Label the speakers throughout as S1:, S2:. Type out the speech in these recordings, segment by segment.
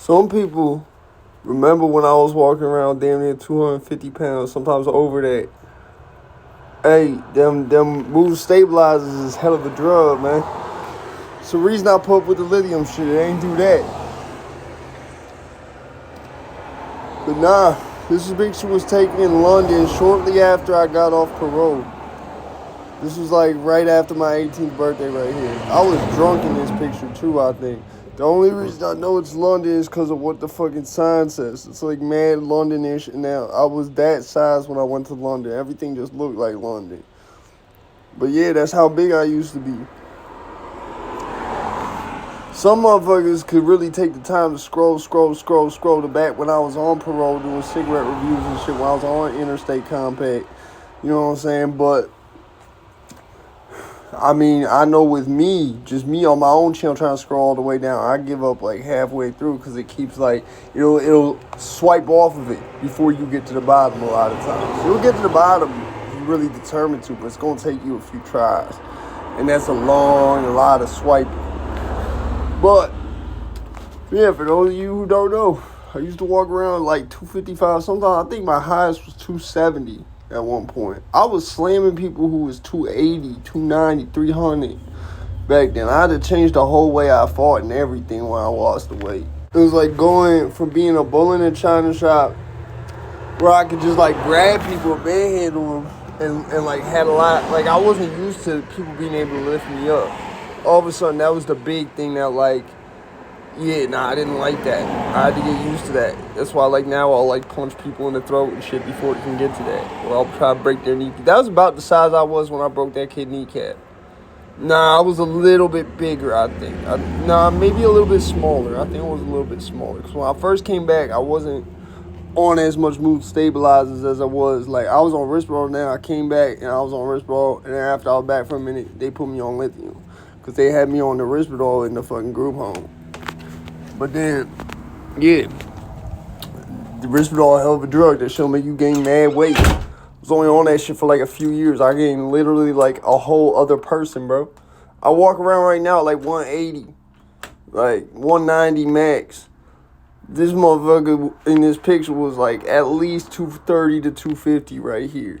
S1: Some people remember when I was walking around damn near 250 pounds, sometimes over that. Hey, them mood stabilizers is hell of a drug, man. It's the reason I put up with the lithium shit. It ain't do that. But nah, this picture was taken in London shortly after I got off parole. This was like right after my 18th birthday right here. I was drunk in this picture too, I think. The only reason I know it's London is because of what the fucking sign says. It's like mad London-ish. And now I was that size when I went to London. Everything just looked like London. But yeah, that's how big I used to be. Some motherfuckers could really take the time to scroll to back when I was on parole doing cigarette reviews and shit when I was on Interstate Compact. You know what I'm saying? But I mean, I know with me, just me on my own channel trying to scroll all the way down, I give up like halfway through because it keeps like, it'll swipe off of it before you get to the bottom a lot of times. You'll get to the bottom if you're really determined to, but it's going to take you a few tries. And that's a lot of swiping. But, yeah, for those of you who don't know, I used to walk around like 255. Sometimes I think my highest was 270 at one point. I was slamming people who was 280, 290, 300 back then. I had to change the whole way I fought and everything when I lost the weight. It was like going from being a bull in a china shop where I could just like grab people and manhandle them and like had a lot. Like I wasn't used to people being able to lift me up. All of a sudden, that was the big thing that, like, yeah, nah, I didn't like that. I had to get used to that. That's why, like, now I'll, like, punch people in the throat and shit before it can get to that. Or I'll try to break their kneecap. That was about the size I was when I broke that kid kneecap. Nah, I was a little bit bigger, I think. Maybe a little bit smaller. I think I was a little bit smaller. Because when I first came back, I wasn't on as much mood stabilizers as I was. Like, I was on Risperdal now. I came back, and I was on Risperdal. And then after I was back for a minute, they put me on lithium. Because they had me on the Risperdal in the fucking group home. But then, yeah. The Risperdal, a hell of a drug that shall make you gain mad weight. I was only on that shit for like a few years. I gained literally like a whole other person, bro. I walk around right now at like 180. Like 190 max. This motherfucker in this picture was like at least 230 to 250 right here.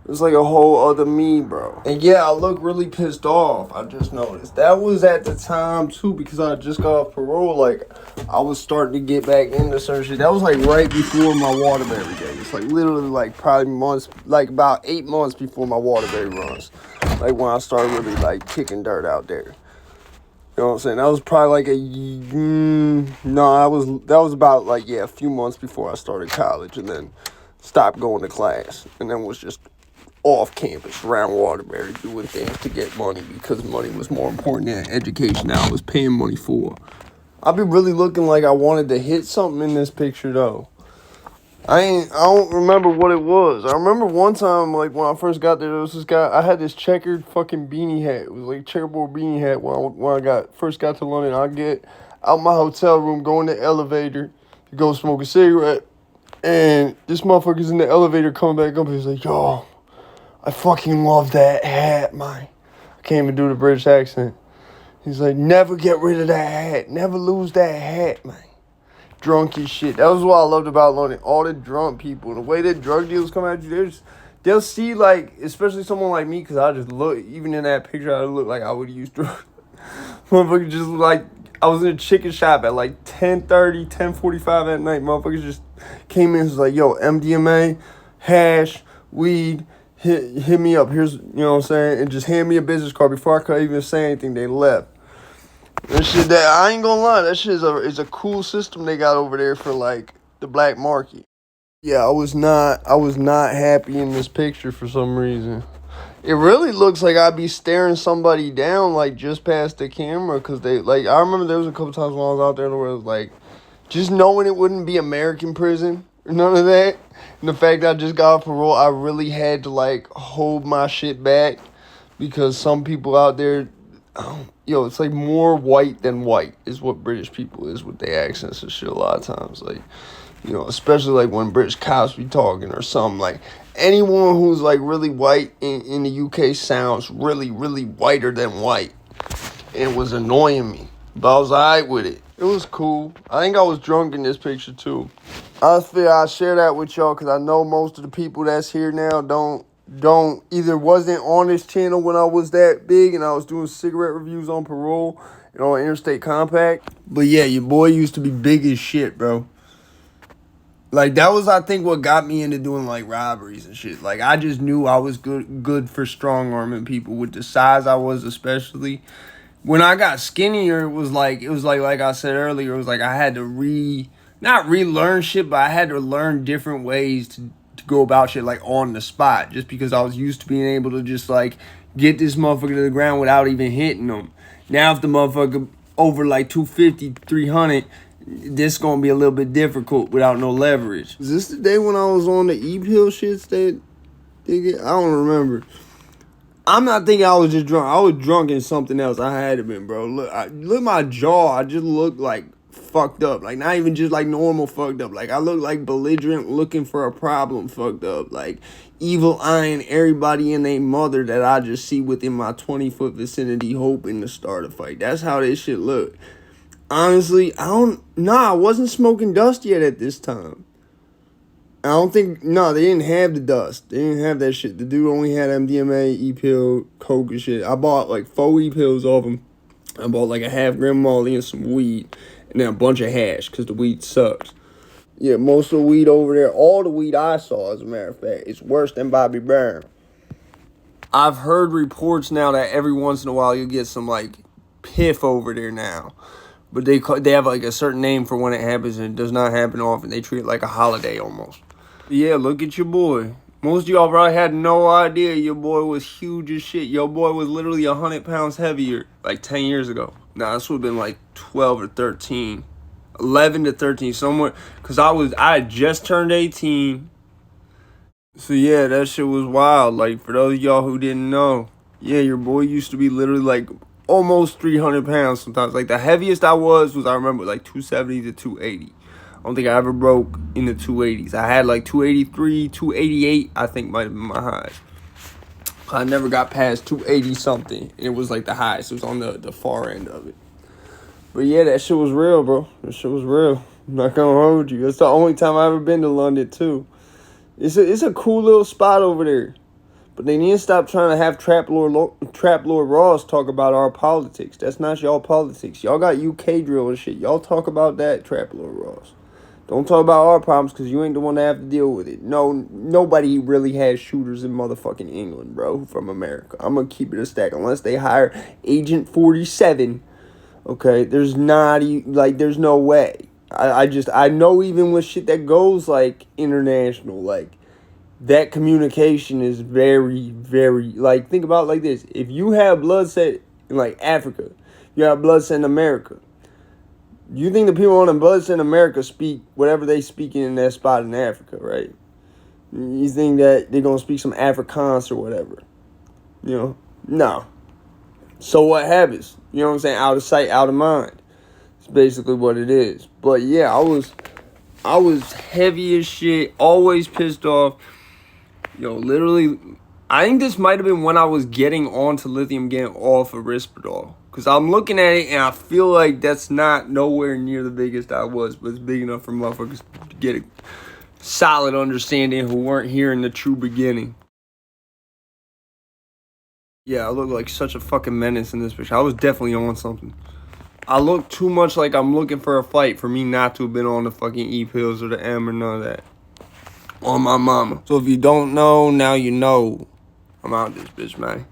S1: It's like a whole other me, bro. And yeah, I look really pissed off. I just noticed. That was at the time, too, because I just got off parole. Like, I was starting to get back into certain shit. That was, like, right before my Waterbury days. It's, like, literally, like, probably months, like, about 8 months before my Waterbury runs. Like, when I started really, like, kicking dirt out there. You know what I'm saying? That was probably, like, that was about, like, yeah, a few months before I started college. And then stopped going to class. And then was just off campus around Waterbury doing things to get money because money was more important than education I was paying money for. I be really looking like I wanted to hit something in this picture though. I don't remember what it was. I remember one time like when I first got there was this guy. I had this checkered fucking beanie hat. It was like a checkerboard beanie hat when I first got to London. I get out my hotel room, go in the elevator to go smoke a cigarette, and this motherfucker's in the elevator coming back up. He's like, yo, I fucking love that hat, man. I can't even do the British accent. He's like, never get rid of that hat. Never lose that hat, man. Drunk as shit. That was what I loved about London. All the drunk people. The way that drug dealers come at you, they'll see, like, especially someone like me, because I just look, even in that picture, I look like I would use drugs. Motherfuckers just like, I was in a chicken shop at like 10:30, 10:45 at night. Motherfuckers just came in and was like, yo, MDMA, hash, weed, hit me up. Here's, you know what I'm saying? And just hand me a business card before I could even say anything. They left. That shit, that I ain't gonna lie, that shit is a cool system they got over there for like the black market. Yeah, I was not happy in this picture for some reason. It really looks like I'd be staring somebody down like just past the camera, cause they like, I remember there was a couple times when I was out there where it was like, just knowing it wouldn't be American prison or none of that. And the fact that I just got off parole, I really had to like hold my shit back because some people out there, it's like more white than white is what British people is with their accents and shit a lot of times. Like, especially like when British cops be talking or something. Like anyone who's like really white in the UK sounds really, really whiter than white. And it was annoying me But I was alright with it. It was cool. I think I was drunk in this picture too. I just figured I'd share that with y'all because I know most of the people that's here now don't either wasn't on this channel when I was that big and I was doing cigarette reviews on parole and on Interstate Compact. But yeah, your boy used to be big as shit, bro. Like, that was, I think, what got me into doing, like, robberies and shit. Like, I just knew I was good for strong-arming people with the size I was, especially. When I got skinnier, it was like I said earlier, it was like I had to not relearn shit, but I had to learn different ways to go about shit, like, on the spot. Just because I was used to being able to just, like, get this motherfucker to the ground without even hitting them. Now, if the motherfucker over, like, 250, 300... this gonna be a little bit difficult without no leverage. Is this the day when I was on the E-pill shit? I don't remember. I'm not thinking I was just drunk. I was drunk in something else. I had to been, bro. Look at my jaw. I just look like fucked up. Like, not even just like normal fucked up. Like, I look like belligerent, looking for a problem fucked up. Like, evil eyeing everybody and their mother that I just see within my 20-foot vicinity hoping to start a fight. That's how this shit look. Honestly, I wasn't smoking dust yet at this time. I don't think, they didn't have the dust. They didn't have that shit. The dude only had MDMA, E-pill, coke and shit. I bought like 4 E-pills off him. I bought like a half gram Molly and some weed. And then a bunch of hash, because the weed sucks. Yeah, most of the weed over there, all the weed I saw, as a matter of fact, it's worse than Bobby Brown. I've heard reports now that every once in a while you'll get some like piff over there now. But they have like a certain name for when it happens, and it does not happen often. They treat it like a holiday almost. Yeah, look at your boy. Most of y'all probably had no idea your boy was huge as shit. Your boy was literally 100 pounds heavier like 10 years ago. Nah, this would have been like 12 or 13. 11 to 13, somewhere. Because I had just turned 18. So yeah, that shit was wild. Like, for those of y'all who didn't know, yeah, your boy used to be literally like almost 300 pounds sometimes. Like, the heaviest I was I remember, like 270 to 280. I don't think I ever broke in the 280s. I had like 283, 288, I think might have been my highest. I never got past 280 something. And it was like the highest. It was on the far end of it. But yeah, that shit was real, bro. That shit was real. I'm not gonna hold you. It's the only time I ever been to London too. It's a cool little spot over there. But they need to stop trying to have Trap Lord Ross talk about our politics. That's not y'all politics. Y'all got UK drill and shit. Y'all talk about that, Trap Lord Ross. Don't talk about our problems because you ain't the one that have to deal with it. No, nobody really has shooters in motherfucking England, bro, from America. I'm going to keep it a stack. Unless they hire Agent 47, okay, there's no way. I know even with shit that goes, like, international, like, that communication is very, very, like, think about it like this. If you have blood set in, like, Africa, you have blood set in America, you think the people on the blood set in America speak whatever they speak in that spot in Africa, right? You think that they're going to speak some Afrikaans or whatever? You know? No. So what happens? You know what I'm saying? Out of sight, out of mind. It's basically what it is. But yeah, I was heavy as shit, always pissed off. Yo, literally, I think this might have been when I was getting onto lithium, getting off of Risperdal. Because I'm looking at it, and I feel like that's not nowhere near the biggest I was, but it's big enough for motherfuckers to get a solid understanding who weren't here in the true beginning. Yeah, I look like such a fucking menace in this picture. I was definitely on something. I look too much like I'm looking for a fight for me not to have been on the fucking E-pills or the M or none of that. On my mama. So if you don't know, now you know. I'm out this bitch, man.